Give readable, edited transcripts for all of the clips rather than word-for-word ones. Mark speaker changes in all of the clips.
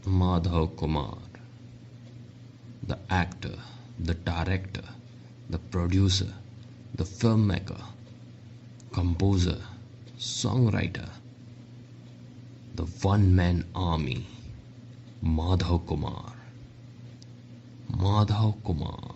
Speaker 1: Madhav Kumar, the actor, the director, the producer, the filmmaker, composer, songwriter, the one-man army, Madhav Kumar. Madhav Kumar.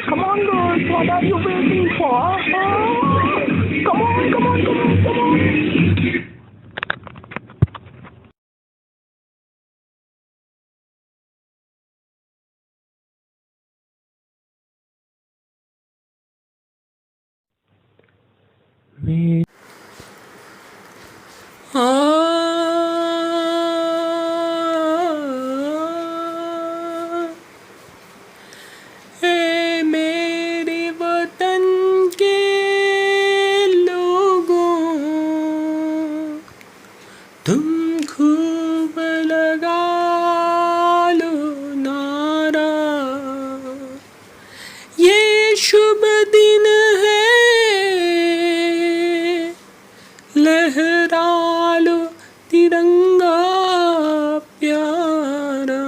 Speaker 2: Come on, girls, what are you waiting for? Come on.
Speaker 3: मेरे वतन के लोगों, तुम खूब लगा लो नारा, ये शुभ दिन है, लहरा लो तिरंगा प्यारा,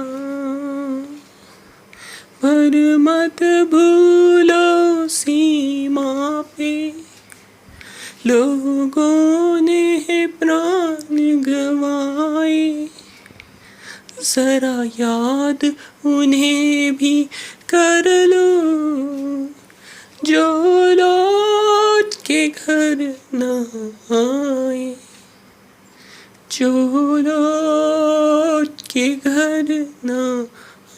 Speaker 3: पर मत भूलो सीमा पे लोगों ने प्राण गंवाए, जरा याद उन्हें भी कर लो जो लौट के घर न आए, जो लौट के घर न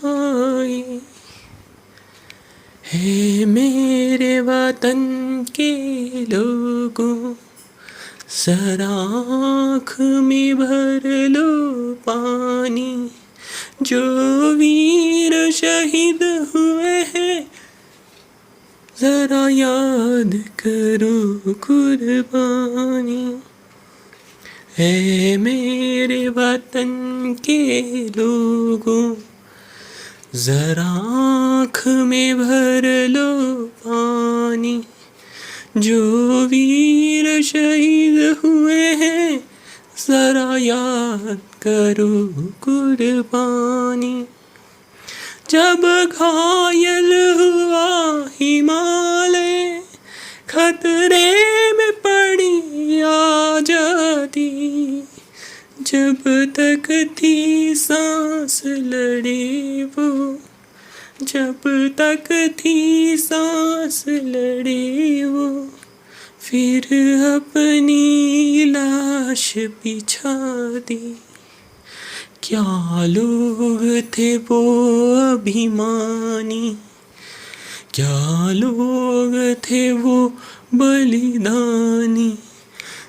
Speaker 3: आए। हे मेरे वतन के लोगों, जरा आँख में भर लो पानी, जो वीर शहीद हुए हैं जरा याद करो कुर्बानी। हे मेरे वतन के लोगों, जरा आँख में भर लो पानी, जो वीर शहीद हुए हैं जरा याद करो कुर्बानी। जब घायल हुआ हिमालय, खतरे में पड़ी आजादी, जब तक थी सांस लड़े वो, जब तक थी सांस लड़े वो, फिर अपनी लाश बिछा दी। क्या लोग थे वो अभिमानी, क्या लोग थे वो बलिदानी,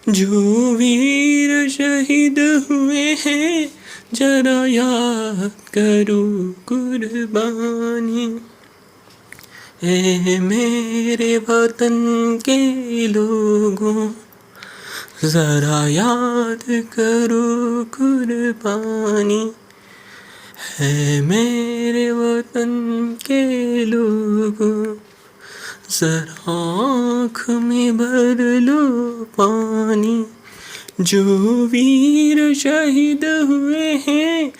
Speaker 3: जो वीर शहीद हुए हैं जरा याद करो कुर्बानी। ऐ मेरे वतन के लोगों, जरा याद करो कुर्बानी। है मेरे वतन के लोगों, जरा आँख में भर लो पानी, जो वीर शहीद हुए हैं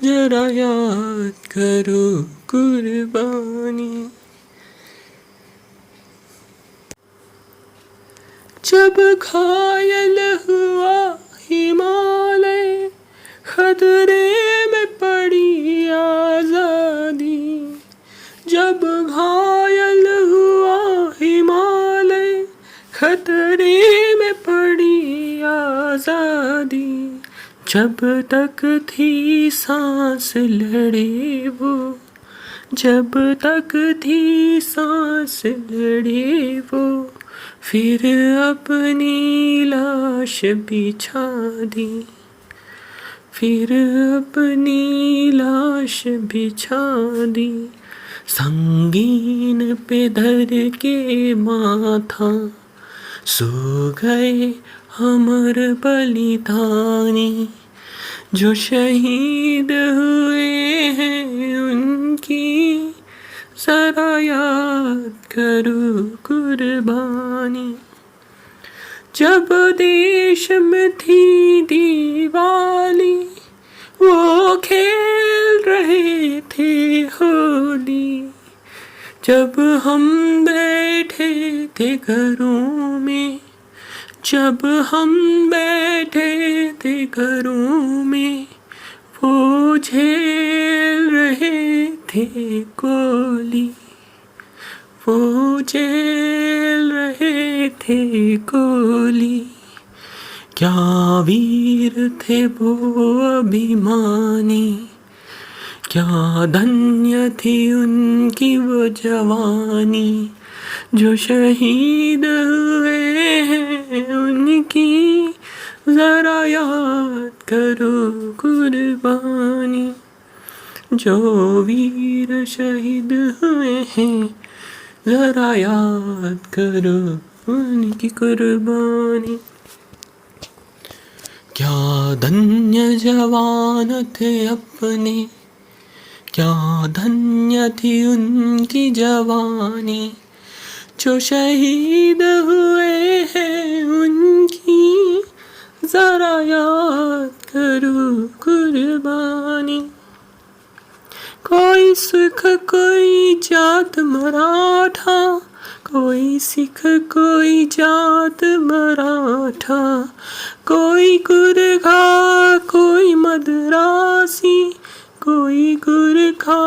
Speaker 3: जरा याद करो कुर्बानी। जब घायल हुआ हिमालय, खतरे में पड़ी आजादी, जब घायल हुआ हिमालय, जब तक थी सांस लड़े वो, जब तक थी सांस लड़े वो, फिर अपनी लाश बिछा दी, फिर अपनी लाश बिछा दी। संगीन पे धर के माथा सो गए अमर बलिदानी, जो शहीद हुए हैं उनकी जरा याद करो कुर्बानी। जब देश में थी दिवाली, वो खेल रहे थे होली, जब हम बैठे थे घरों में, जब हम बैठे थे घरों में, वो झेल रहे थे गोली, वो झेल रहे थे गोली। क्या वीर थे वो अभिमानी, क्या धन्य थी उनकी वो जवानी, जो शहीद हुए हैं उनकी जरा याद करो कुर्बानी। जो वीर शहीद हुए हैं जरा याद करो उनकी कुर्बानी। क्या धन्य जवान थे अपने, क्या धन्य थी उनकी जवानी, जो शहीद हुए हैं उनकी जरा याद करो कुर्बानी। कोई सिख कोई जात मराठा, कोई सिख कोई जात मराठा, कोई गुरखा कोई मद्रासी, कोई गुरखा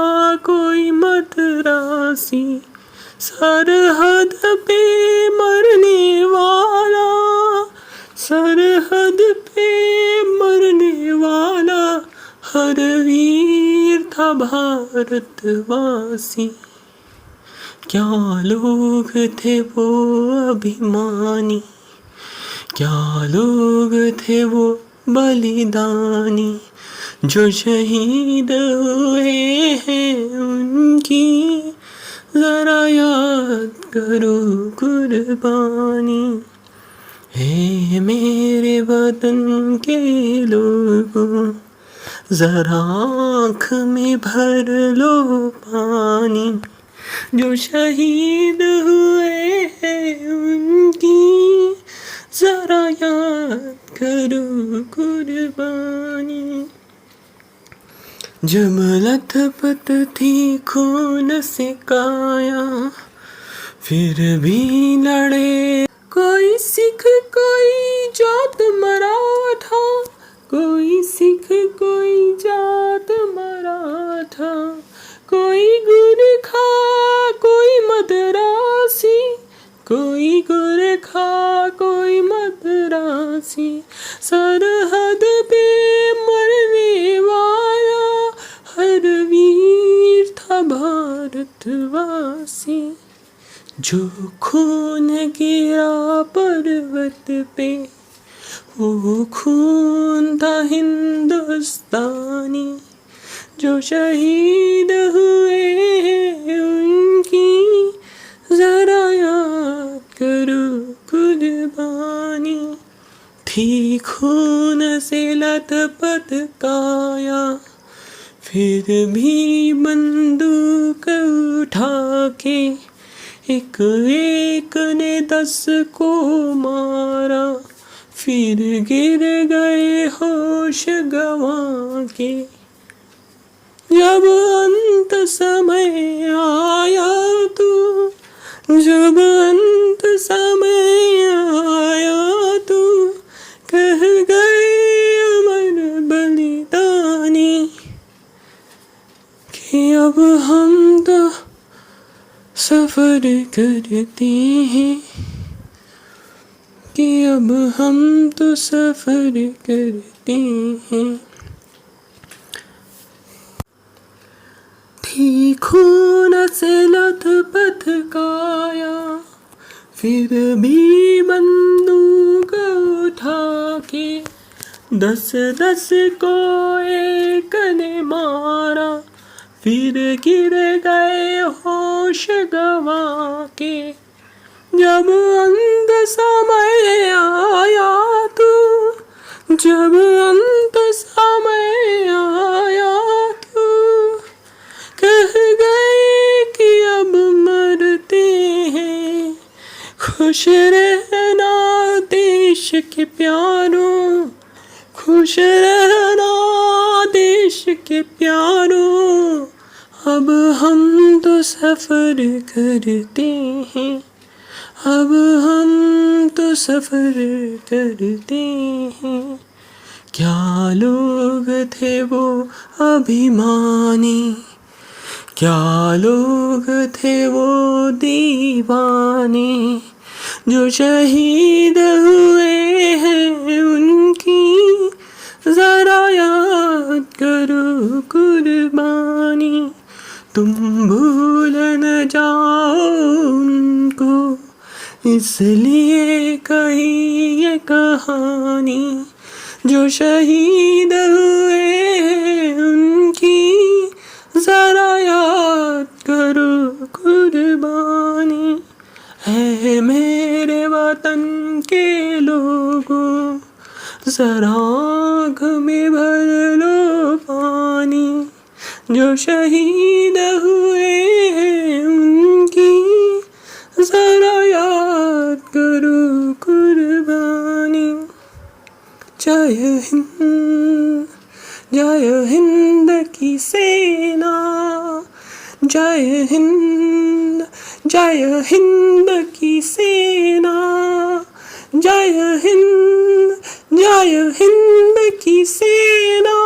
Speaker 3: कोई मद्रासी, सरहद पे मरने वाला, सरहद पे मरने वाला, हर वीर था भारतवासी। क्या लोग थे वो अभिमानी, क्या लोग थे वो बलिदानी, जो शहीद हुए हैं उनकी जरा याद करो कुर्बानी। हे मेरे वतन के लोगों, जरा आँख में भर लो पानी, जो शहीद हुए हैं उनकी जरा याद करो कुर्बानी। जब लथपथ थी खून से काया, फिर भी लड़े कोई सिख कोई जात मराठा, कोई सिख कोई जात मराठा, कोई गुरखा कोई मद्रासी, कोई गुरखा कोई मद्रासी, सरहद पे मरने वाला हर वीर था भारतवासी। जो खून गिरा पर्वत पे वो खून था हिंदुस्तानी, जो शहीद हुए हैं उनकी जरा याद करो कुर्बानी। थी खून से लथपथ काया, फिर भी बंदूक उठा के एक एक ने 10 को मारा, फिर गिर गए होश गंवा के। जब अंत समय आया तू, जब अंत समय आया तू, कह गए अमर बलिदानी कि अब हम तो सफर करते हैं, कि अब हम तो सफर करते हैं। थी खून से लथपथ काया, फिर भी बंदूक उठा के 10-10 को एक ने मारा, फिर गिर गए होश गवा के। जब अंत समय आया तू, जब अंत समय आया तू, कह गए कि अब मरते हैं। खुश रहना देश के प्यारों, खुश रहना देश के प्यारों, अब हम तो सफर करते हैं, अब हम तो सफर करते हैं। क्या लोग थे वो अभिमानी, क्या लोग थे वो दीवाने, जो शहीद हुए हैं उनकी जरा याद करो कुर्बानी। तुम भूल न जाओ उनको, इसलिए कही ये कहानी, जो शहीद हुए हैं उनकी जरा याद करो कुर्बानी। है मेरे वतन के लोगों, जरा आँख में भर लो पानी, जो शहीद हुए हैं उनकी जरा याद करो कुर्बानी। जय हिंद, जय हिंद की सेना, जय हिंद, जय हिंद की सेना, जय हिंद, जय हिंद की सेना।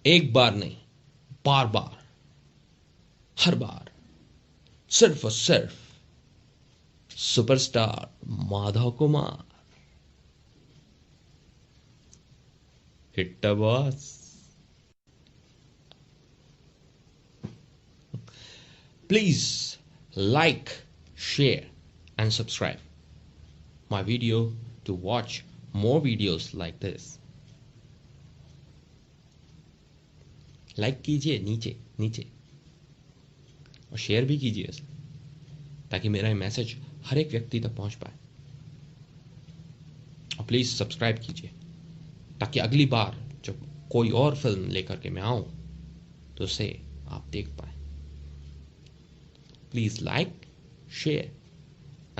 Speaker 1: एक बार नहीं, बार बार, हर बार, सिर्फ और सिर्फ superstar Madhav Kumar. Hit boss. Please like, share and subscribe my video to watch more videos like this. Like कीजिए नीचे नीचे, और शेयर भी कीजिए इसे, ताकि मेरा मैसेज हर एक व्यक्ति तक पहुंच पाए। और प्लीज़ सब्सक्राइब कीजिए, ताकि अगली बार जब कोई और फिल्म लेकर के मैं आऊं तो उसे आप देख पाए। Please like, share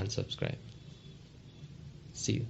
Speaker 1: and subscribe. See you.